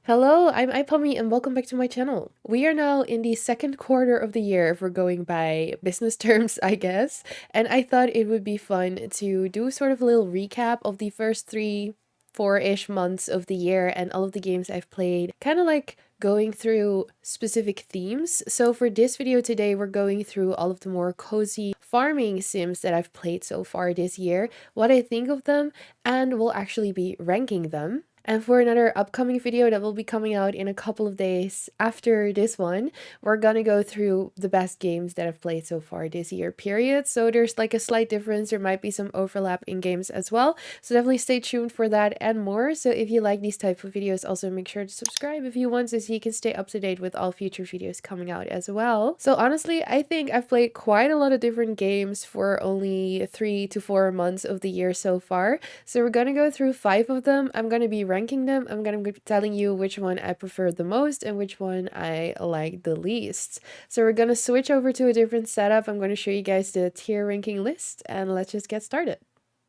Hello, I'm iPummy and welcome back to my channel. We are now in the second quarter of the year if we're going by business terms, I guess. And I thought it would be fun to do sort of a little recap of the first three, four-ish months of the year and all of the games I've played. Kind of like going through specific themes. So for this video today, we're going through all of the more cozy farming sims that I've played so far this year, what I think of them, and we'll actually be ranking them. And for another upcoming video that will be coming out in a couple of days after this one, we're gonna go through the best games that I've played so far this year, period. So there's like a slight difference. There might be some overlap in games as well. So definitely stay tuned for that and more. So if you like these type of videos, also make sure to subscribe if you want so you can stay up to date with all future videos coming out as well. So honestly, I think I've played quite a lot of different games for only 3 to 4 months of the year so far. So we're gonna go through 5 of them. I'm gonna be ranking them. I'm gonna be telling you which one I prefer the most and which one I like the least. So we're gonna switch over to a different setup. I'm gonna show you guys the tier ranking list and let's just get started.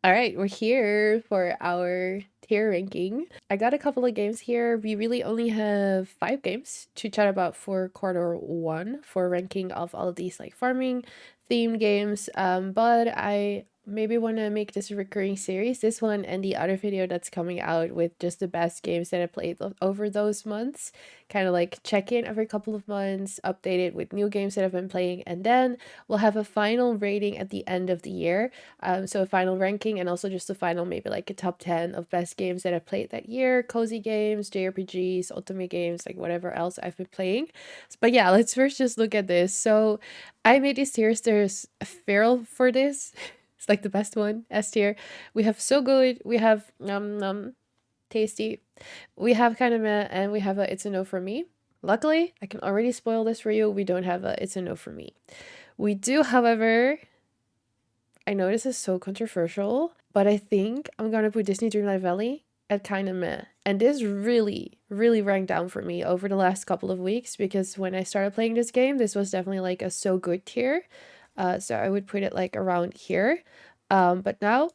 All right, we're here for our tier ranking. I got a couple of games here. We really only have 5 games to chat about for quarter 1 for ranking of all of these like farming themed games. But I maybe want to make this a recurring series, this one and the other video that's coming out with just the best games that I played over those months. Kind of like check in every couple of months, update it with new games that I've been playing, and then we'll have a final rating at the end of the year. So a final ranking and also just a final maybe like a top 10 of best games that I played that year, cozy games, JRPGs, ultimate games, like whatever else I've been playing. But yeah, let's first just look at this. So I made these tiers. There's a feral for this. It's like the best one, S tier. We have so good, we have tasty, we have kind of meh, and we have a it's a no for me. Luckily, I can already spoil this for you. We don't have a it's a no for me. We do, however, I know this is so controversial, but I think I'm gonna put Disney Dreamlight Valley at kind of meh. And this really, really ranked down for me over the last couple of weeks because when I started playing this game, this was definitely like a so good tier. So I would put it like around here. But now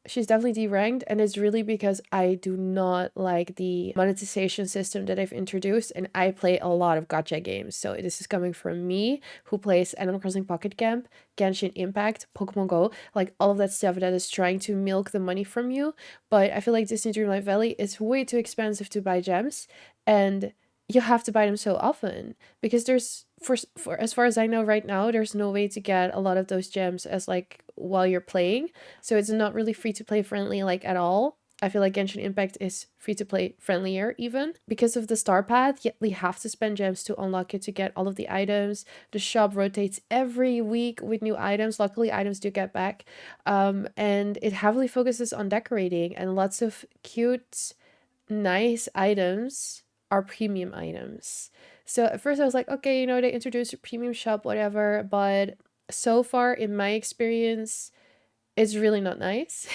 she's definitely deranked, and it's really because I do not like the monetization system that I've introduced, and I play a lot of gacha games. So this is coming from me, who plays Animal Crossing Pocket Camp, Genshin Impact, Pokemon Go, like all of that stuff that is trying to milk the money from you. But I feel like Disney Dreamlight Valley is way too expensive to buy gems, and you have to buy them so often because there's for as far as I know right now, there's no way to get a lot of those gems as like while you're playing. So it's not really free to play friendly like at all. I feel like Genshin Impact is free to play friendlier even because of the star path. Yet we have to spend gems to unlock it to get all of the items. The shop rotates every week with new items. Luckily, items do get back, and it heavily focuses on decorating and lots of cute, nice items are premium items. So at first I was like, okay, you know, they introduced a premium shop, whatever, but so far in my experience, it's really not nice.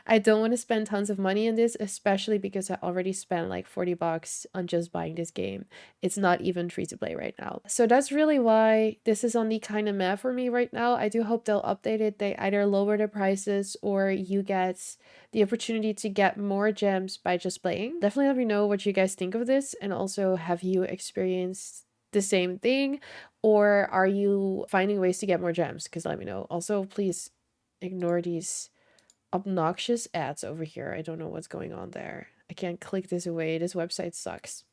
I don't want to spend tons of money on this, especially because I already spent like 40 bucks on just buying this game. It's not even free to play right now. So that's really why this is on the kind of meh for me right now. I do hope they'll update it. They either lower the prices or you get the opportunity to get more gems by just playing. Definitely let me know what you guys think of this, and also have you experienced the same thing, or are you finding ways to get more gems? Because let me know. Also, please ignore these obnoxious ads over here. I don't know what's going on there. I can't click this away. This website sucks.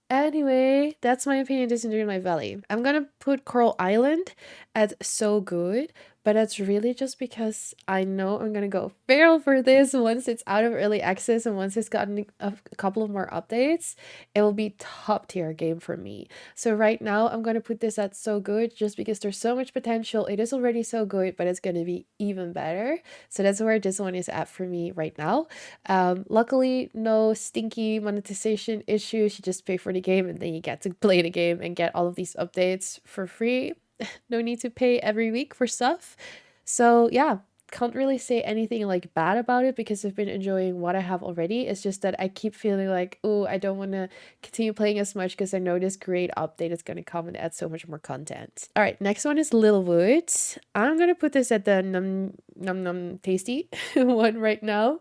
Anyway, that's my opinion. Disney Dreamlight Valley. I'm gonna put Coral Island at so good, but that's really just because I know I'm gonna go feral for this once it's out of early access and once it's gotten a couple of more updates. It will be top tier game for me. So right now I'm gonna put this at so good just because there's so much potential. It is already so good, but it's gonna be even better. So that's where this one is at for me right now. Luckily, no stinky monetization issues. You just pay for the game and then you get to play the game and get all of these updates for free. No need to pay every week for stuff. So yeah, can't really say anything like bad about it because I've been enjoying what I have already. It's just that I keep feeling like, oh, I don't want to continue playing as much because I know this great update is going to come and add so much more content. All right, next one is Littlewood. I'm going to put this at the num num num tasty one right now,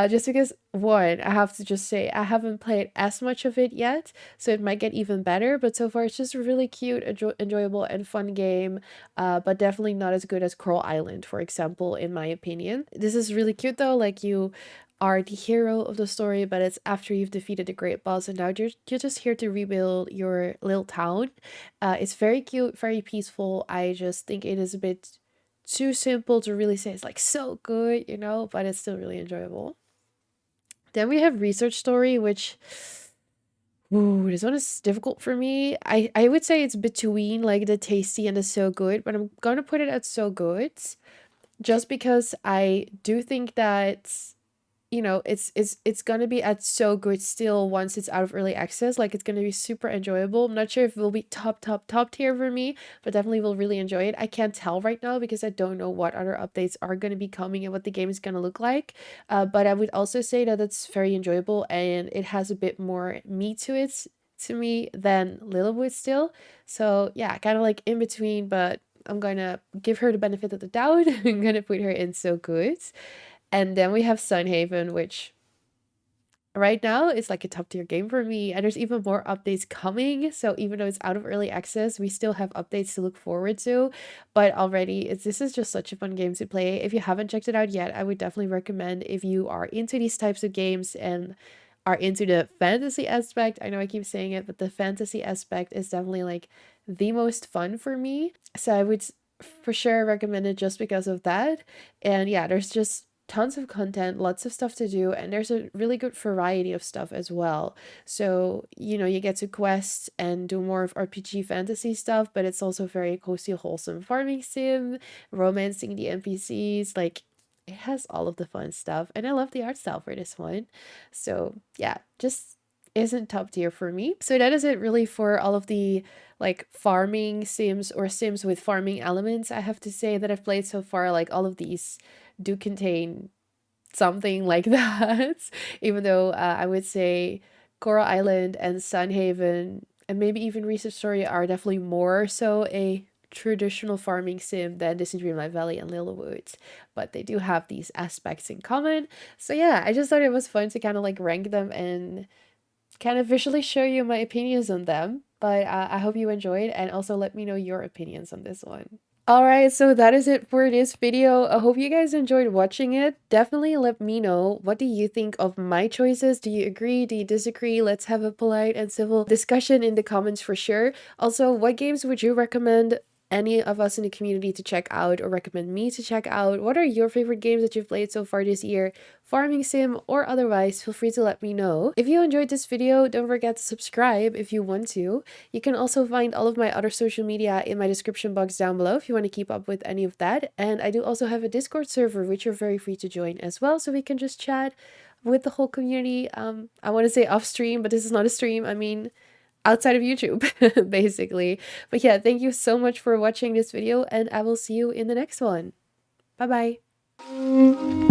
just because one, I have to just say I haven't played as much of it yet, so it might get even better, but so far it's just a really cute, enjoyable and fun game, but definitely not as good as Coral Island, for example, in my opinion. This is really cute though, like you are the hero of the story, but it's after you've defeated the great boss and now you're just here to rebuild your little town. It's very cute, very peaceful. I just think it is a bit too simple to really say it's like so good, you know, but it's still really enjoyable. Then we have Research Story, which, ooh, this one is difficult for me. I would say it's between like the tasty and the so good, but I'm gonna put it at so good just because I do think that, you know, it's gonna be at so good still once it's out of early access. Like it's gonna be super enjoyable. I'm not sure if it will be top tier for me, but definitely will really enjoy it. I can't tell right now because I don't know what other updates are gonna be coming and what the game is gonna look like. But I would also say that it's very enjoyable and it has a bit more meat to it to me than Littlewood still. So yeah, kind of like in between, but I'm gonna give her the benefit of the doubt. I'm gonna put her in so good. And then we have Sunhaven, which right now is like a top tier game for me. And there's even more updates coming. So even though it's out of early access, we still have updates to look forward to. But already, this is just such a fun game to play. If you haven't checked it out yet, I would definitely recommend if you are into these types of games and are into the fantasy aspect. I know I keep saying it, but the fantasy aspect is definitely like the most fun for me. So I would for sure recommend it just because of that. And yeah, there's just tons of content, lots of stuff to do, and there's a really good variety of stuff as well. So, you know, you get to quest and do more of RPG fantasy stuff, but it's also very cozy, wholesome farming sim, romancing the NPCs, like it has all of the fun stuff, and I love the art style for this one. So yeah, just isn't top tier for me. So that is it really for all of the like farming sims or sims with farming elements. I have to say that I've played so far, like all of these do contain something like that. Even though I would say Coral Island and Sunhaven and maybe even Research Story are definitely more so a traditional farming sim than Disney Dreamlight Valley and Littlewood, but they do have these aspects in common. So yeah, I just thought it was fun to kind of like rank them and kind of visually show you my opinions on them. But I hope you enjoyed and also let me know your opinions on this one. Alright, so that is it for this video. I hope you guys enjoyed watching it. Definitely let me know, what do you think of my choices? Do you agree? Do you disagree? Let's have a polite and civil discussion in the comments for sure. Also, what games would you recommend any of us in the community to check out or recommend me to check out? What are your favorite games that you've played so far this year? Farming sim or otherwise, feel free to let me know. If you enjoyed this video, don't forget to subscribe if you want to. You can also find all of my other social media in my description box down below if you want to keep up with any of that. And I do also have a Discord server, which you're very free to join as well, so we can just chat with the whole community. I want to say off stream, but this is not a stream. I mean, outside of YouTube, basically. But yeah, thank you so much for watching this video, and I will see you in the next one. Bye bye.